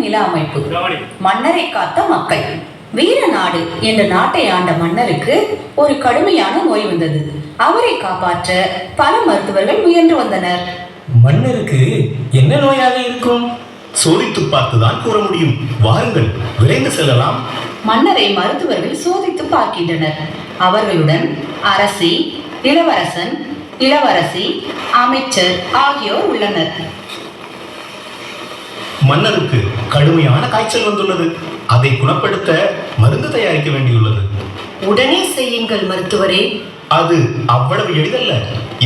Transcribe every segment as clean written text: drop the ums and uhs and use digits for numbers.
நில அமைப்பு. மன்னரை காத்த மக்கள். வீர நாடு என்ற நாட்டை ஆண்ட மன்னருக்கு ஒரு கடுமையான நோய் வந்தது. அவரை காப்பாற்ற பல மருத்துவர்கள் முயன்று வந்தனர். மன்னருக்கு என்ன நோயாக இருக்கும்? சோதித்து பார்த்துதான் கூற முடியும். வாருங்கள், விரைந்து செல்லலாம். மன்னரை மருத்துவர்கள் சோதித்து பார்க்கின்றனர். அவர்களுடன் அரசி, இளவரசன், இளவரசி, அமைச்சர் ஆகியோர் உள்ளனர். மன்னருக்கு கடுமையான காய்ச்சல் வந்துள்ளது. அதை குணப்படுத்த மருந்து தயாரிக்க வேண்டியுள்ளது. உடனே செய்யுங்கள் மருத்துவரே. அது அவ்வளவு எளிதல்ல.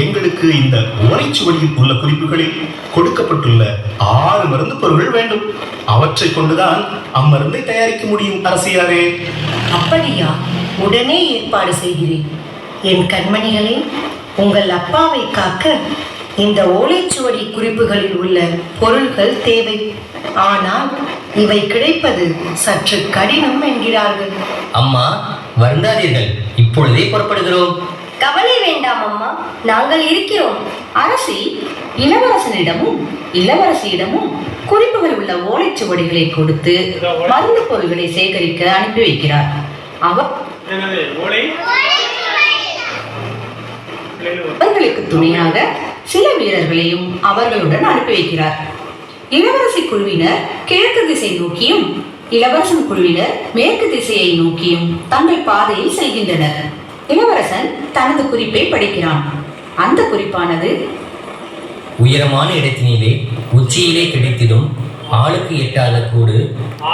எங்களுக்கு இந்த ஓலைச்சுவடியில் உள்ள குறிப்புகளில் கொடுக்கப்பட்டுள்ள 6 மருந்து பொருட்கள் வேண்டும். அவற்றை கொண்டுதான் அம்மருந்தை தயாரிக்க முடியும் அரசியாரே. அப்படியா? உடனே ஏற்பாடு செய்கிறேன். என் கண்மணிகளே, உங்கள் அப்பாவை காக்க இந்த ஓலைச்சுவடி குறிப்புகளில் உள்ள பொருள்கள் தேவை. ஆனால் இவை கிடைப்பது சற்று கடினம் என்கிறார்கள். அம்மா, வருந்தாதீர்கள், இப்பொழுதே புறப்படுகிறோம். கவலை வேண்டாம் அம்மா, நாங்கள் இருக்கிறோம். அரசி இளவரசனிடமும் இளவரசியிடமும் குறிப்புகள் உள்ள ஓலைச்சுவடிகளை கொடுத்து மருந்து பொருள்களை சேகரிக்க அனுப்பி வைக்கிறார். அவர்களுக்கு துணையாக சில வீரர்களையும் அவர்களுடன் அனுப்பி வைக்கிறார். இளவரசி குழுவினர் கிழக்கு திசை நோக்கியும் இளவரசன் குழுவினர் மேற்கு திசையை நோக்கியும் தங்கள் பாதையில் செல்கின்றனர். இளவரசன் தனது குறிப்பை படிக்கிறான். அந்த குறிப்பானது: உயரமான இடத்தினிலே உச்சியிலே கிடைத்திடும் ஆளுக்கு எட்டாத கூடு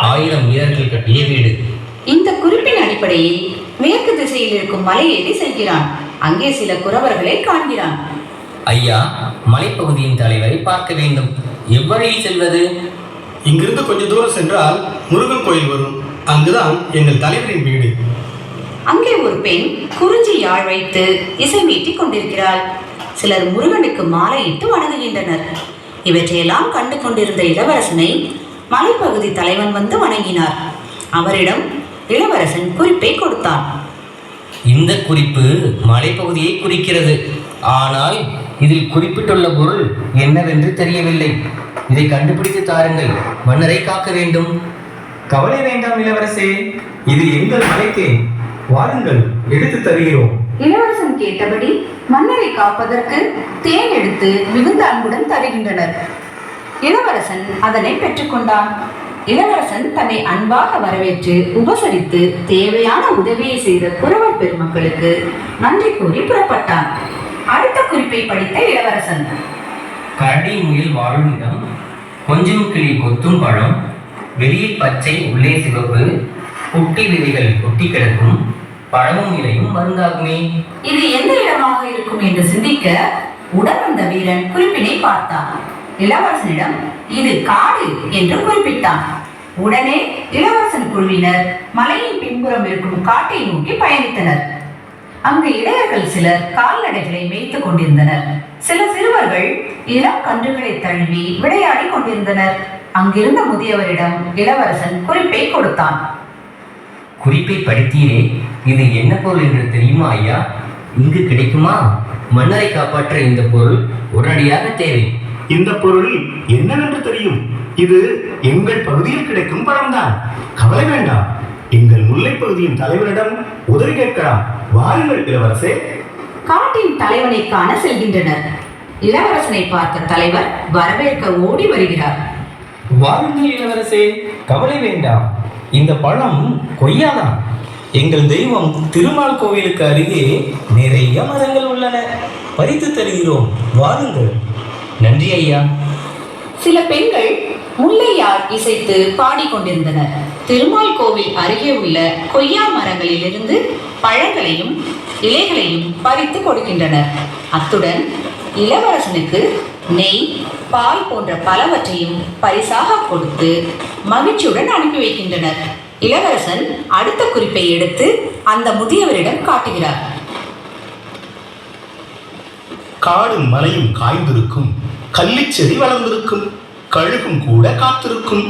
1000 வீரர்கள் கட்டிய வீடு. இந்த குறிப்பின் அடிப்படையில் மேற்கு திசையில் இருக்கும் மலையேறி செல்கிறான். அங்கே சில குறவர்களை காண்கிறான். ஐயா, மலைப்பகுதியின் தலைவரை பார்க்க வேண்டும். எவ்வழியில் செல்வது? இங்கிருந்து கொஞ்ச தூரம் சென்றால் முருகன் கோயில் வரும். அங்குதான் எங்கள் தலைவரின் வீடு. அங்கே ஒரு பெண் குறிஞ்சி யாழ் வைத்து இசை மீட்டிக் கொண்டிருக்கிறாள். சிலர் முருகனுக்கு மாலையிட்டு வணங்குகின்றனர். இவற்றையெல்லாம் கண்டு கொண்டிருந்த இளவரசனை மலைப்பகுதி தலைவன் வந்து வணங்கினார். அவரிடம் இளவரசன் குறிப்பை கொடுத்தான். இந்த குறிப்பு மலைப்பகுதியை குறிக்கிறது. ஆனால் இதில் குறிப்பிட்டுள்ள பொருள் என்னவென்று தெரியவில்லை. இதை கண்டுபிடித்து தாருங்கள். மன்னரை காக்க வேண்டும். கவலை வேண்டாம் இளவரசே, இது எங்கள் மலைக்கே. வாருங்கள், எடுத்து தருகிறோம். இளவரசன் கேட்டபடி மன்னரை காப்பதற்கு தேன் எடுத்து மிகுந்த அன்புடன் தருகின்றனர். இளவரசன் அதனை பெற்றுக்கொண்டான். இளவரசன் தன்னை அன்பாக வரவேற்று உபசரித்து தேவையான உதவியை செய்த குறவர் பெருமக்களுக்கு நன்றி கூறி புறப்பட்டான். அடுத்த குறிப்பை படித்த இளவரசன்: கரடி முயல் வாழும் இடம், கொஞ்சம் கிளி கொத்தும் பழம், வெளியில் பச்சை உள்ளே சிவப்பு, குட்டி விதைகள் கொட்டி கிடக்கும், பழமும் இலையும் மருந்தாகுமே. இது எந்த இடமாக இருக்கும் என்று சிந்திக்க உடன் வந்த வீரன் குறிப்பினை பார்த்தான். இளவரசனிடம் இது காடு என்று குறிப்பிட்டான். உடனே இளவரசன் குழுவினர் மலையின் பின்புறம் இருக்கும் காட்டை நோக்கி பயணித்தனர். அங்கு இளையர்கள் சிலர் கால்நடைகளை மேய்த்துக் கொண்டிருந்தனர். சில சிறுவர்கள் இளம் கன்றுகளை தழுவி விளையாடி கொண்டிருந்தனர். அங்கிருந்த முதியவரிடம் இளவரசன் குறிப்பை கொடுத்தான். குறிப்பை படித்தீரே, இது என்ன பொருள் என்று தெரியுமா ஐயா? இங்கு கிடைக்குமா? மன்னரை காப்பாற்ற இந்த பொருள் உடனடியாக தேவை. இந்த பொருள் என்னவென்று தெரியும். இது எங்கள் பகுதியில் கிடைக்கும் பழம்தான். கவலை வேண்டாம், எங்கள் முல்லை பகுதியின் தலைவரிடம் உதவி கேட்கலாம். வாருங்கள் இளவரசே. காட்டின் தலைவனை காண செல்கின்றனர். இளவரசனை பார்த்த தலைவர் வரவேற்க ஓடி வருகிறார். வாருங்கள் இளவரசே, கவலை வேண்டாம். இந்த பழம் கொய்யாதான். எங்கள் தெய்வம் திருமால் கோவிலுக்கு அருகே நிறைய மரங்கள் உள்ளன. பறித்து தருகிறோம், வாருங்கள். நன்றி ஐயா. சில பெண்கள் முல்லையார் இசைத்து பாடிக்கொண்டிருந்தனர். திருமால் கோவில் அருகே உள்ள கொய்யா மரங்களிலிருந்து பழங்களையும் இலைகளையும் பறித்து கொடுக்கின்றனர். அத்துடன் இளவரசனுக்கு நெய், பால் போன்ற பலவற்றையும் பரிசாக கொடுத்து மகிழ்ச்சியுடன் அனுப்பி வைக்கின்றனர். இளவரசன் அடுத்த குறிப்பை எடுத்து அந்த முதியவரிடம் காட்டுகிறார். காடும் மலையும் காய்ந்திருக்கும், கள்ளிச்செடி வளர்ந்திருக்கும், கழுகும் கூட காத்திருக்கும்,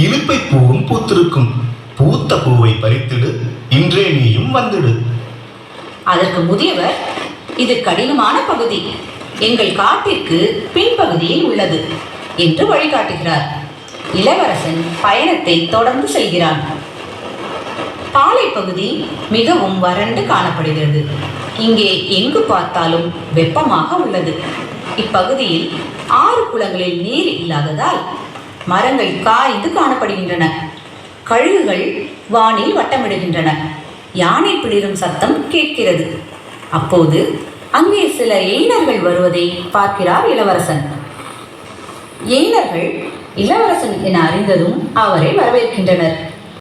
இலுப்பை பூவும் பூத்திருக்கும், பூத்த பூவை பறித்திடு, இன்றே நீயும் வந்துடு. அதற்கு முதியவர், இது கடினமான பகுதி, எங்கள் காட்டிற்கு பின்பகுதியில் உள்ளது என்று வழிகாட்டுகிறார். இளவரசன் பயணத்தை தொடர்ந்து செல்கிறான். பாலை பகுதி மிகவும் வறண்டு காணப்படுகிறது. இங்கே எங்கு பார்த்தாலும் வெப்பமாக உள்ளது. இப்பகுதியில் 6 குளங்களில் நீர் இல்லாததால் மரங்கள் காய்ந்து காணப்படுகின்றன. கழுகுகள் வானில் வட்டமிடுகின்றன. யானை பிளிரும் சத்தம் கேட்கிறது. அப்போது அங்கே சில எயினர்கள் வருவதை பார்க்கிறார் இளவரசன். எயினர்கள் இளவரசன் என அறிந்ததும் அவரை வரவேற்கின்றனர்.